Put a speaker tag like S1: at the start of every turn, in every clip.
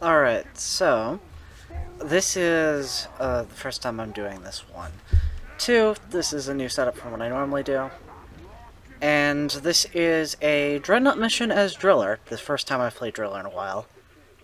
S1: Alright, so this is the first time I'm doing this one. Two, this is a new setup from what I normally do. And this is a Dreadnaught mission as Driller, the first time I've played Driller in a while.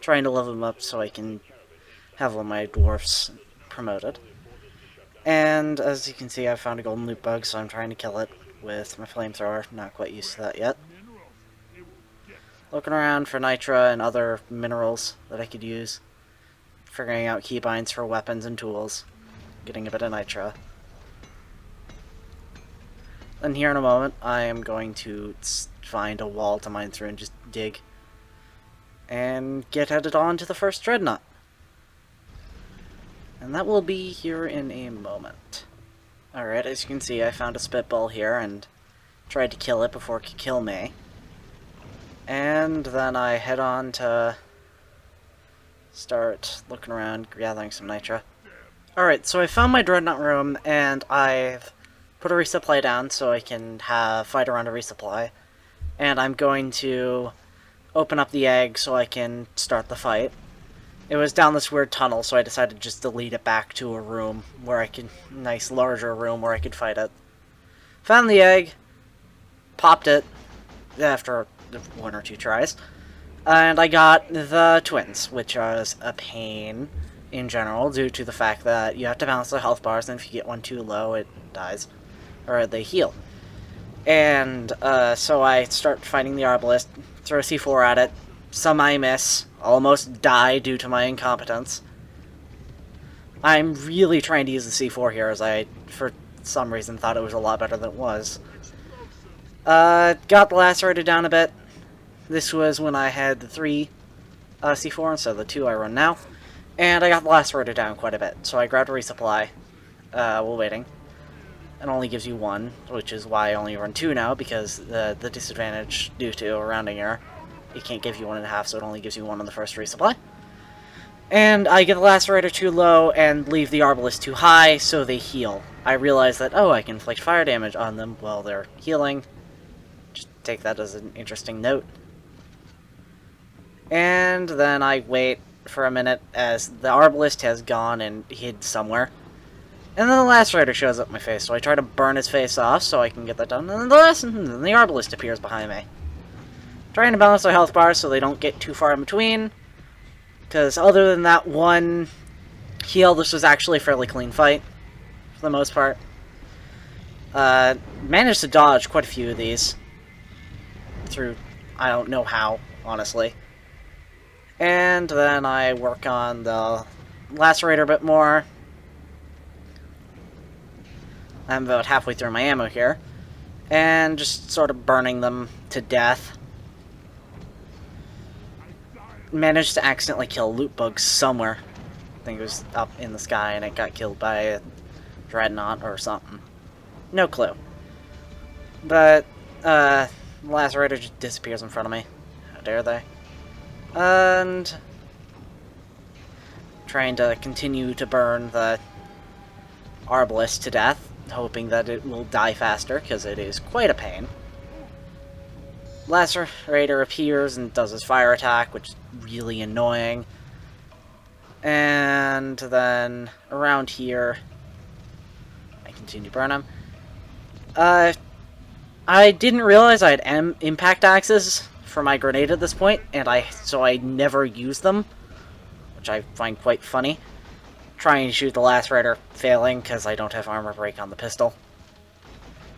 S1: Trying to level them up so I can have all my dwarfs promoted. And as you can see, I found a golden loot bug, so I'm trying to kill it with my flamethrower. Not quite used to that yet. Looking around for nitra and other minerals that I could use. Figuring out keybinds for weapons and tools. Getting a bit of nitra. Then here in a moment, I am going to find a wall to mine through and just dig. And get headed on to the first dreadnaught. And that will be here in a moment. Alright, as you can see, I found a spitball here and tried to kill it before it could kill me. And then I head on to start looking around, gathering some nitra. Alright, so I found my dreadnaught room, and I've put a resupply down so I can fight around a resupply. And I'm going to open up the egg so I can start the fight. It was down this weird tunnel, so I decided to just delete it back to a room where I could, nice larger room where I could fight it. Found the egg, popped it after one or two tries, and I got the twins, which was a pain in general due to the fact that you have to balance the health bars, and if you get one too low, it dies, or they heal. And so I start fighting the arbalist, throw a C4 at it, some I miss, almost die due to my incompetence. I'm really trying to use the C4 here, as I, for some reason, thought it was a lot better than it was. Got lacerated down a bit. This was when I had the 3 C4 instead of the 2 I run now. And I got lacerated down quite a bit, so I grabbed a resupply while waiting. It only gives you 1, which is why I only run 2 now, because the disadvantage due to a rounding error. It can't give you 1.5, so it only gives you 1 on the first resupply. And I get the lacerator too low and leave the arbalist too high, so they heal. I realize that, oh, I can inflict fire damage on them while they're healing. Just take that as an interesting note. And then I wait for a minute as the arbalist has gone and hid somewhere. And then the lacerator shows up in my face, so I try to burn his face off so I can get that done. And then the arbalist appears behind me. Trying to balance their health bars so they don't get too far in between. Because other than that one heal, this was actually a fairly clean fight, for the most part. Managed to dodge quite a few of these. Through, I don't know how, honestly. And then I work on the lacerator a bit more. I'm about halfway through my ammo here. And just sort of burning them to death. Managed to accidentally kill a loot bug somewhere. I think it was up in the sky and it got killed by a dreadnaught or something. No clue. But, the lacerator just disappears in front of me. How dare they? And trying to continue to burn the arbalist to death, hoping that it will die faster, because it is quite a pain. Lacerator appears and does his fire attack, which is really annoying. And then around here, I continue to burn him. I didn't realize I had impact axes for my grenade at this point, and so I never used them, which I find quite funny. Trying to shoot the lacerator, failing because I don't have armor break on the pistol.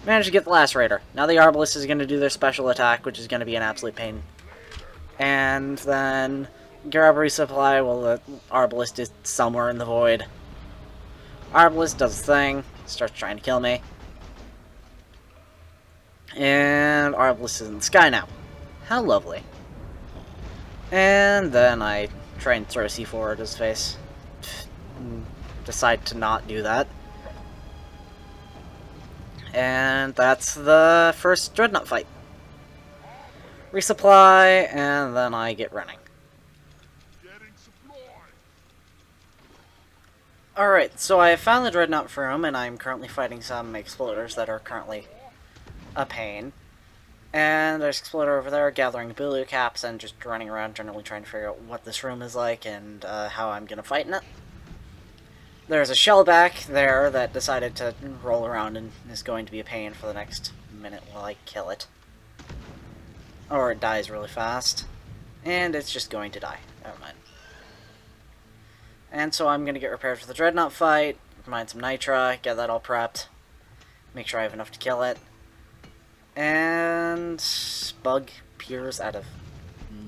S1: Managed to get the lacerator. Now the arbalist is going to do their special attack, which is going to be an absolute pain. And then grab a resupply while the arbalist is somewhere in the void. Arbalist does his thing, starts trying to kill me. And arbalist is in the sky now. How lovely. And then I try and throw a C4 at his face. Decide to not do that. And that's the first dreadnaught fight. Resupply, and then I get running. Alright, so I found the dreadnaught room, and I'm currently fighting some exploders that are currently a pain. And there's Exploder over there gathering blue caps and just running around generally trying to figure out what this room is like and how I'm going to fight in it. There's a shellback there that decided to roll around and is going to be a pain for the next minute while I kill it. Or it dies really fast. And it's just going to die. Never mind. And so I'm going to get prepared for the dreadnaught fight, mine some nitra, get that all prepped, make sure I have enough to kill it. And Bug appears out of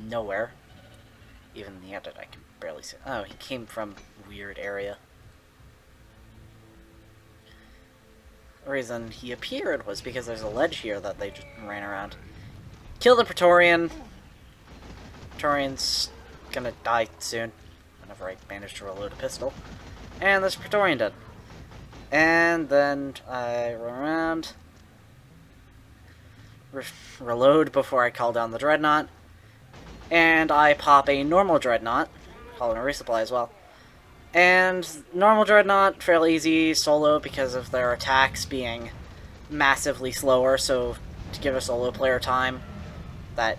S1: nowhere. Even in the edit I can barely see. Oh, he came from a weird area. The reason he appeared was because there's a ledge here that they just ran around. Kill the Praetorian. Praetorian's gonna die soon, whenever I manage to reload a pistol. And this Praetorian dead. And then I run around. Reload before I call down the dreadnaught. And I pop a normal dreadnaught. Call in a resupply as well. And normal dreadnaught, fairly easy solo because of their attacks being massively slower, so to give a solo player time, that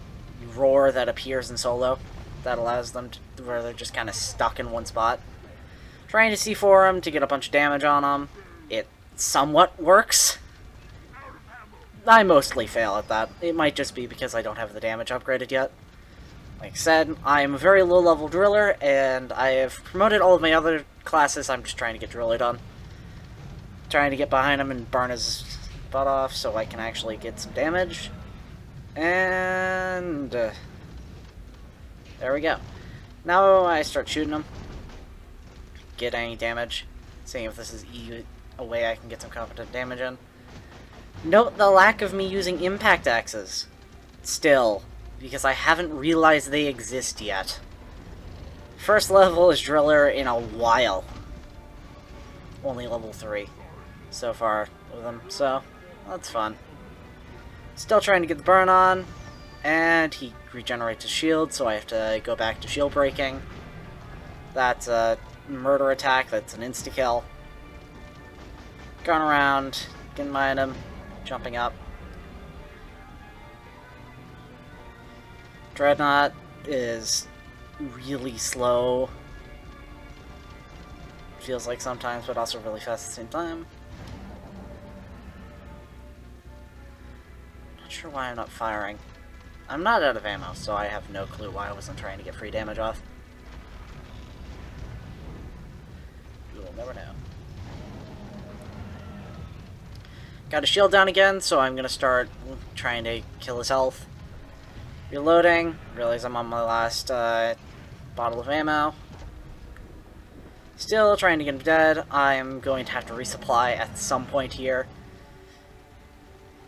S1: roar that appears in solo, that allows them to, where they're just kind of stuck in one spot. Trying to C4 them to get a bunch of damage on them. It somewhat works. I mostly fail at that. It might just be because I don't have the damage upgraded yet. Like I said, I'm a very low-level driller, and I have promoted all of my other classes. I'm just trying to get driller done. Trying to get behind him and burn his butt off so I can actually get some damage. And there we go. Now I start shooting him. Get any damage. Seeing if this is a way I can get some competent damage in. Note the lack of me using impact axes. Still. Because I haven't realized they exist yet. First level is driller in a while. Only level 3 so far with them, so that's fun. Still trying to get the burn on, and he regenerates his shield, so I have to go back to shield breaking. That's a murder attack, that's an insta-kill. Going around, getting behind him, jumping up. Dreadnaught is really slow. Feels like sometimes, but also really fast at the same time. Not sure why I'm not firing. I'm not out of ammo, so I have no clue why I wasn't trying to get free damage off. You will never know. Got a shield down again, so I'm gonna start trying to kill his health. Reloading. Realize I'm on my last bottle of ammo. Still trying to get him dead. I'm going to have to resupply at some point here.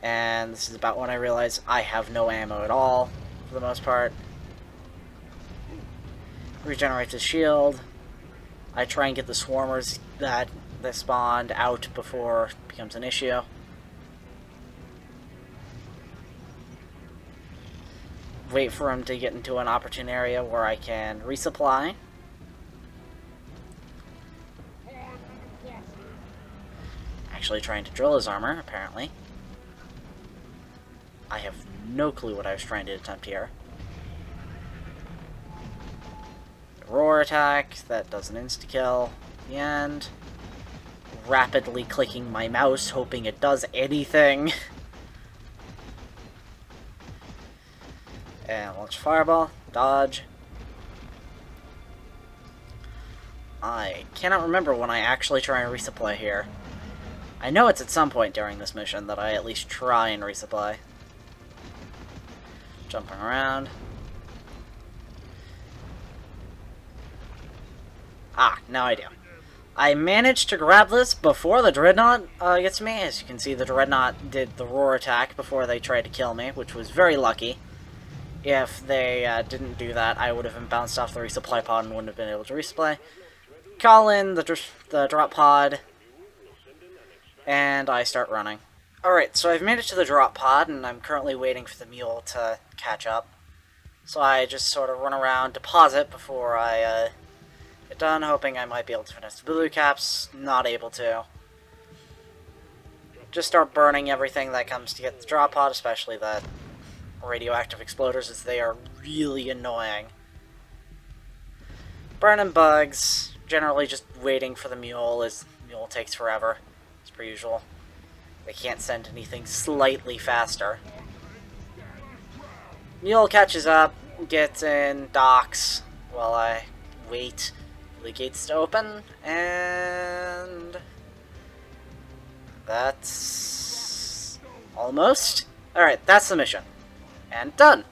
S1: And this is about when I realize I have no ammo at all, for the most part. Regenerate his shield. I try and get the swarmers that spawned out before it becomes an issue. Wait for him to get into an opportune area where I can resupply. Actually trying to drill his armor, apparently. I have no clue what I was trying to attempt here. Roar attack, that does an insta-kill at the end. Rapidly clicking my mouse, hoping it does anything. And launch fireball, dodge. I cannot remember when I actually try and resupply here. I know it's at some point during this mission that I at least try and resupply. Jumping around. Ah, now I do. I managed to grab this before the dreadnaught gets to me. As you can see, the dreadnaught did the roar attack before they tried to kill me, which was very lucky. If they didn't do that, I would have been bounced off the resupply pod and wouldn't have been able to resupply. Call in the drop pod, and I start running. Alright, so I've made it to the drop pod, and I'm currently waiting for the mule to catch up. So I just sort of run around, deposit before I get done, hoping I might be able to finish the blue caps. Not able to. Just start burning everything that comes to get the drop pod, especially the radioactive exploders, as they are really annoying. Burning bugs, generally just waiting for the mule, as the mule takes forever, as per usual. They can't send anything slightly faster. Mule catches up, gets in, docks, while I wait for the gates to open, and that's almost. Alright, that's the mission. And done!